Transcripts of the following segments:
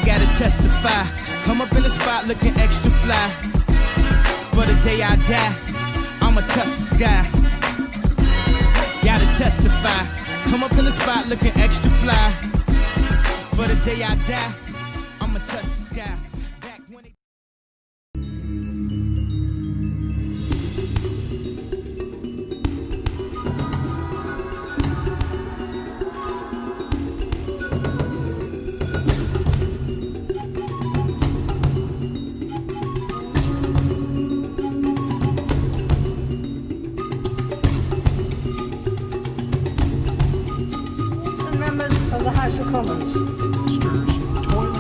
gotta testify. Come up in the spot looking extra fly. For the day I die, I'ma touch the sky. Gotta testify. Come up in the spot looking extra fly. For the day I die, I'ma touch the sky. Back when it of the House of Commons. Toilet.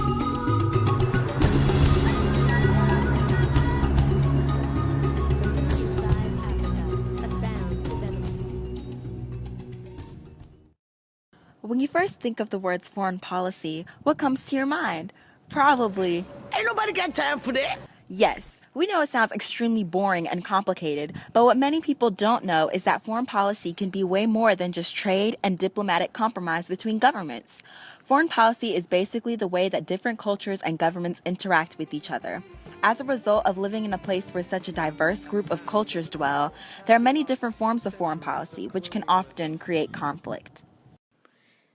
When you first think of the words foreign policy, what comes to your mind? Probably, Ain't nobody got time for that. yes. We know it sounds extremely boring and complicated, but what many people don't know is that foreign policy can be way more than just trade and diplomatic compromise between governments. Foreign policy is basically the way that different cultures and governments interact with each other. As a result of living in a place where such a diverse group of cultures dwell, there are many different forms of foreign policy, which can often create conflict.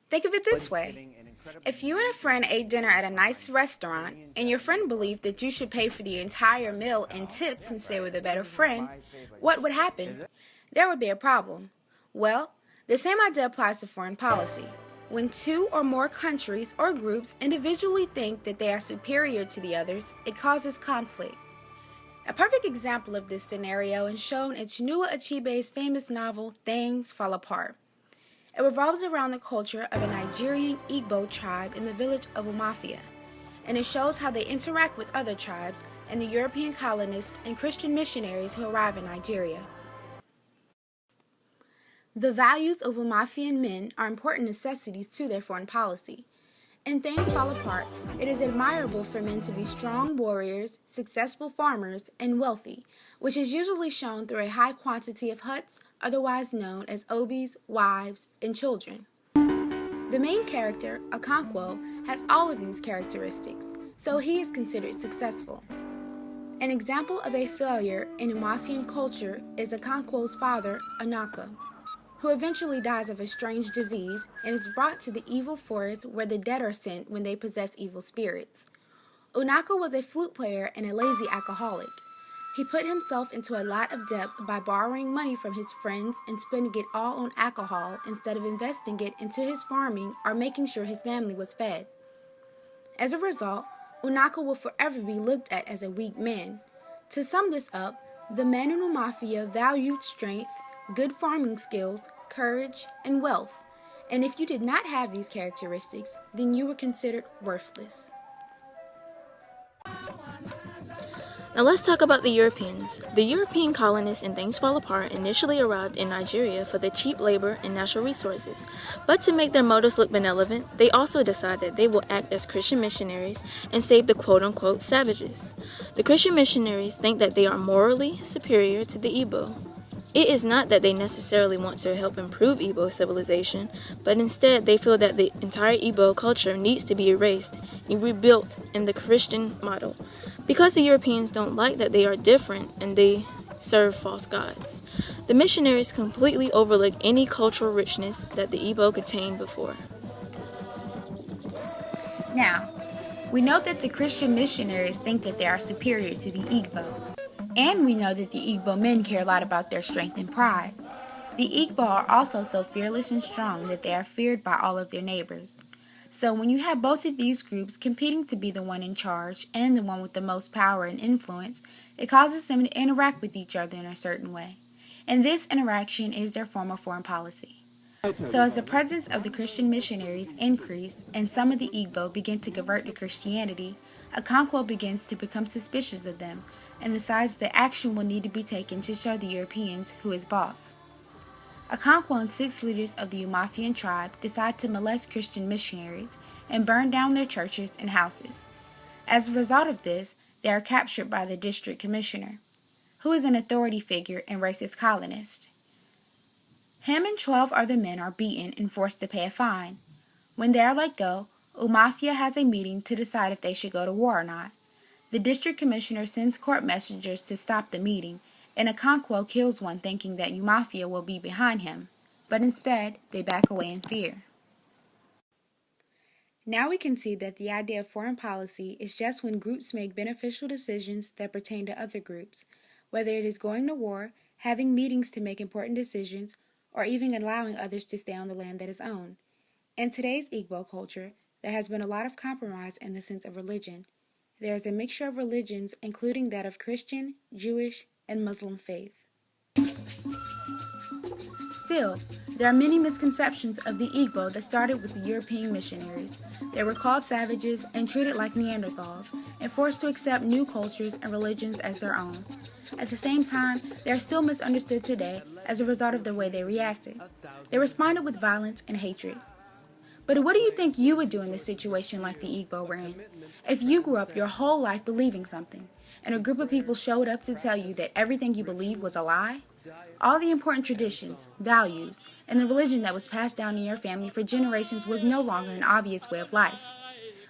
Think of it this way. If you and a friend ate dinner at a nice restaurant, and your friend believed that you should pay for the entire meal in tips since they were the better friend, what would happen? There would be a problem. Well, the same idea applies to foreign policy. When two or more countries or groups individually think that they are superior to the others, it causes conflict. A perfect example of this scenario is shown in Chinua Achebe's famous novel, Things Fall Apart. It revolves around the culture of a Nigerian Igbo tribe in the village of Umafia, and it shows how they interact with other tribes and the European colonists and Christian missionaries who arrive in Nigeria. The values of Umafian men are important necessities to their foreign policy. In Things Fall Apart, it is admirable for men to be strong warriors, successful farmers, and wealthy, which is usually shown through a high quantity of huts, otherwise known as obis, wives, and children. The main character, Okonkwo, has all of these characteristics, so he is considered successful. An example of a failure in Umafian culture is Okonkwo's father, Anaka, who eventually dies of a strange disease and is brought to the evil forest where the dead are sent when they possess evil spirits. Unaka was a flute player and a lazy alcoholic. He put himself into a lot of debt by borrowing money from his friends and spending it all on alcohol instead of investing it into his farming or making sure his family was fed. As a result, Unaka will forever be looked at as a weak man. To sum this up, the men in Umafia valued strength, good farming skills, courage, and wealth. And if you did not have these characteristics, then you were considered worthless. Now let's talk about the Europeans. The European colonists in Things Fall Apart initially arrived in Nigeria for the cheap labor and natural resources. But to make their motives look benevolent, they also decide that they will act as Christian missionaries and save the quote-unquote savages. The Christian missionaries think that they are morally superior to the Igbo. It is not that they necessarily want to help improve Igbo civilization, but instead they feel that the entire Igbo culture needs to be erased and rebuilt in the Christian model. Because the Europeans don't like that they are different and they serve false gods, the missionaries completely overlook any cultural richness that the Igbo contained before. Now, we know that the Christian missionaries think that they are superior to the Igbo. And we know that the Igbo men care a lot about their strength and pride. The Igbo are also so fearless and strong that they are feared by all of their neighbors. So when you have both of these groups competing to be the one in charge and the one with the most power and influence, it causes them to interact with each other in a certain way. And this interaction is their form of foreign policy. So as the presence of the Christian missionaries increased and some of the Igbo begin to convert to Christianity, Okonkwo begins to become suspicious of them and decides that action will need to be taken to show the Europeans who is boss. Okonkwo and 6 leaders of the Umafian tribe decide to molest Christian missionaries and burn down their churches and houses. As a result of this, they are captured by the district commissioner, who is an authority figure and racist colonist. Him and 12 other men are beaten and forced to pay a fine. When they are let go, Umafia has a meeting to decide if they should go to war or not. The district commissioner sends court messengers to stop the meeting, and Okonkwo kills one thinking that Umafia will be behind him, but instead they back away in fear. Now we can see that the idea of foreign policy is just when groups make beneficial decisions that pertain to other groups, whether it is going to war, having meetings to make important decisions, or even allowing others to stay on the land that is owned. In today's Igbo culture, there has been a lot of compromise in the sense of religion. There is a mixture of religions, including that of Christian, Jewish, and Muslim faith. Still, there are many misconceptions of the Igbo that started with the European missionaries. They were called savages and treated like Neanderthals, and forced to accept new cultures and religions as their own. At the same time, they are still misunderstood today as a result of the way they reacted. They responded with violence and hatred. But what do you think you would do in a situation like the Igbo were in? If you grew up your whole life believing something, and a group of people showed up to tell you that everything you believed was a lie? All the important traditions, values, and the religion that was passed down in your family for generations was no longer an obvious way of life.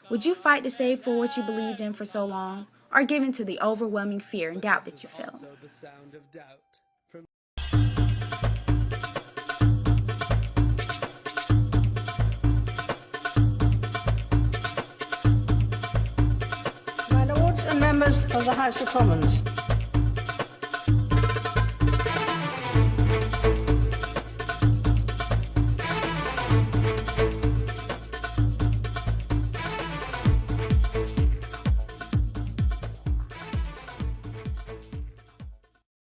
Would you fight to save for what you believed in for so long, or give in to the overwhelming fear and doubt that you felt? My Lords and members of the House of Commons,